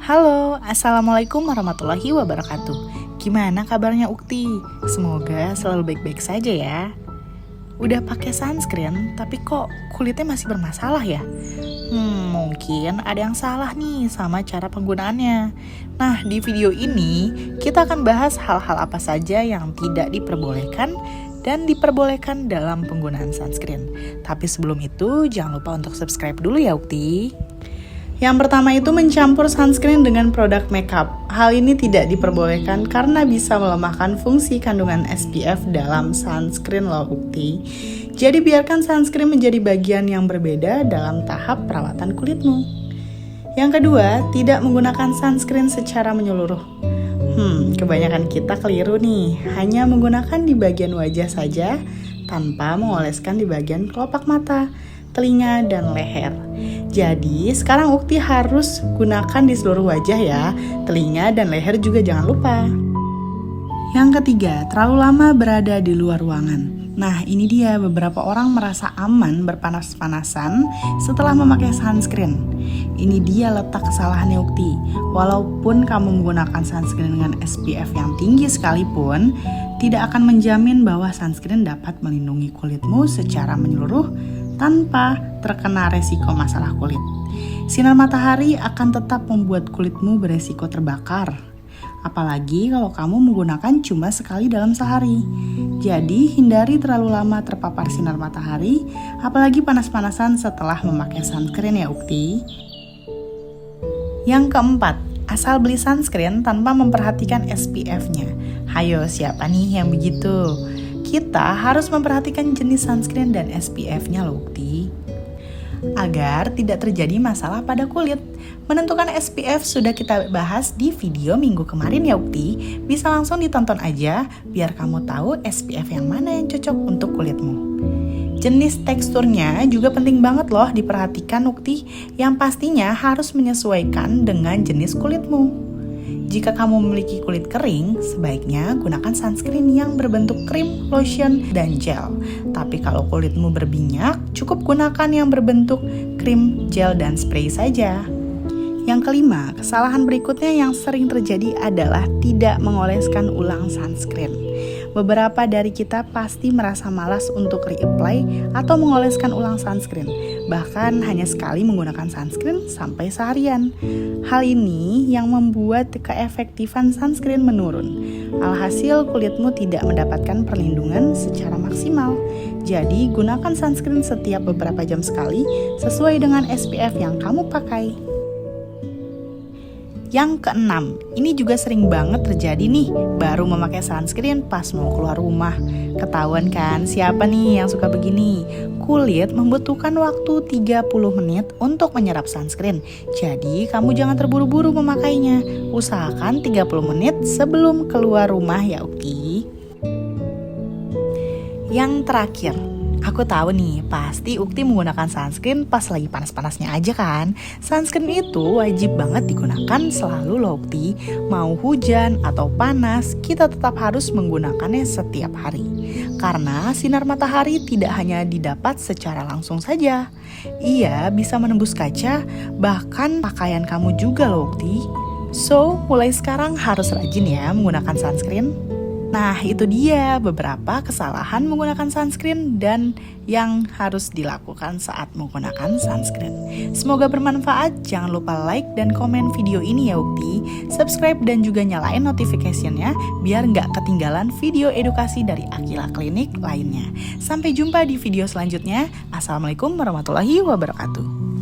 Halo, Assalamualaikum warahmatullahi wabarakatuh. Gimana kabarnya Ukti? Semoga selalu baik-baik saja ya. Udah pakai sunscreen, tapi kok kulitnya masih bermasalah ya? Mungkin ada yang salah nih sama cara penggunaannya. Nah, di video ini kita akan bahas hal-hal apa saja yang tidak diperbolehkan dan diperbolehkan dalam penggunaan sunscreen. Tapi sebelum itu, jangan lupa untuk subscribe dulu ya Ukti. Yang pertama itu mencampur sunscreen dengan produk makeup. Hal ini tidak diperbolehkan karena bisa melemahkan fungsi kandungan SPF dalam sunscreen loh Ukti. Jadi biarkan sunscreen menjadi bagian yang berbeda dalam tahap perawatan kulitmu. Yang kedua, tidak menggunakan sunscreen secara menyeluruh. Kebanyakan kita keliru nih, hanya menggunakan di bagian wajah saja tanpa mengoleskan di bagian kelopak mata, telinga, dan leher. Jadi sekarang Ukti harus gunakan di seluruh wajah ya, telinga dan leher juga jangan lupa. Yang ketiga, terlalu lama berada di luar ruangan. Nah ini dia, beberapa orang merasa aman berpanas-panasan setelah memakai sunscreen. Ini dia letak kesalahannya Ukti. Walaupun kamu menggunakan sunscreen dengan SPF yang tinggi sekalipun, tidak akan menjamin bahwa sunscreen dapat melindungi kulitmu secara menyeluruh tanpa terkena resiko masalah kulit. Sinar matahari akan tetap membuat kulitmu beresiko terbakar. Apalagi kalau kamu menggunakan cuma sekali dalam sehari. Jadi hindari terlalu lama terpapar sinar matahari, apalagi panas-panasan setelah memakai sunscreen ya Ukti. Yang keempat, asal beli sunscreen tanpa memperhatikan SPF-nya. Hayo, siapa nih yang begitu? Kita harus memperhatikan jenis sunscreen dan SPF-nya loh Ukti, agar tidak terjadi masalah pada kulit. Menentukan SPF sudah kita bahas di video minggu kemarin ya Ukti. Bisa langsung ditonton aja biar kamu tahu SPF yang mana yang cocok untuk kulitmu. Jenis teksturnya juga penting banget loh diperhatikan Ukti, yang pastinya harus menyesuaikan dengan jenis kulitmu. Jika kamu memiliki kulit kering, sebaiknya gunakan sunscreen yang berbentuk krim, lotion, dan gel. Tapi kalau kulitmu berminyak, cukup gunakan yang berbentuk krim, gel, dan spray saja. Yang kelima, kesalahan berikutnya yang sering terjadi adalah tidak mengoleskan ulang sunscreen. Beberapa dari kita pasti merasa malas untuk reapply atau mengoleskan ulang sunscreen, bahkan hanya sekali menggunakan sunscreen sampai seharian. Hal ini yang membuat keefektifan sunscreen menurun. Alhasil kulitmu tidak mendapatkan perlindungan secara maksimal. Jadi gunakan sunscreen setiap beberapa jam sekali sesuai dengan SPF yang kamu pakai. Yang keenam, ini juga sering banget terjadi nih, baru memakai sunscreen pas mau keluar rumah. Ketahuan kan siapa nih yang suka begini? Kulit membutuhkan waktu 30 menit untuk menyerap sunscreen. Jadi kamu jangan terburu-buru memakainya. Usahakan 30 menit sebelum keluar rumah ya Ukti. Yang terakhir, aku tahu nih, pasti Ukti menggunakan sunscreen pas lagi panas-panasnya aja kan? Sunscreen itu wajib banget digunakan selalu loh Ukti. Mau hujan atau panas, kita tetap harus menggunakannya setiap hari. Karena sinar matahari tidak hanya didapat secara langsung saja. Ia bisa menembus kaca, bahkan pakaian kamu juga loh Ukti. So, mulai sekarang harus rajin ya menggunakan sunscreen. Nah itu dia beberapa kesalahan menggunakan sunscreen dan yang harus dilakukan saat menggunakan sunscreen. Semoga bermanfaat, jangan lupa like dan komen video ini ya Ukti. Subscribe dan juga nyalain notification-nya biar nggak ketinggalan video edukasi dari Akila Klinik lainnya. Sampai jumpa di video selanjutnya. Assalamualaikum warahmatullahi wabarakatuh.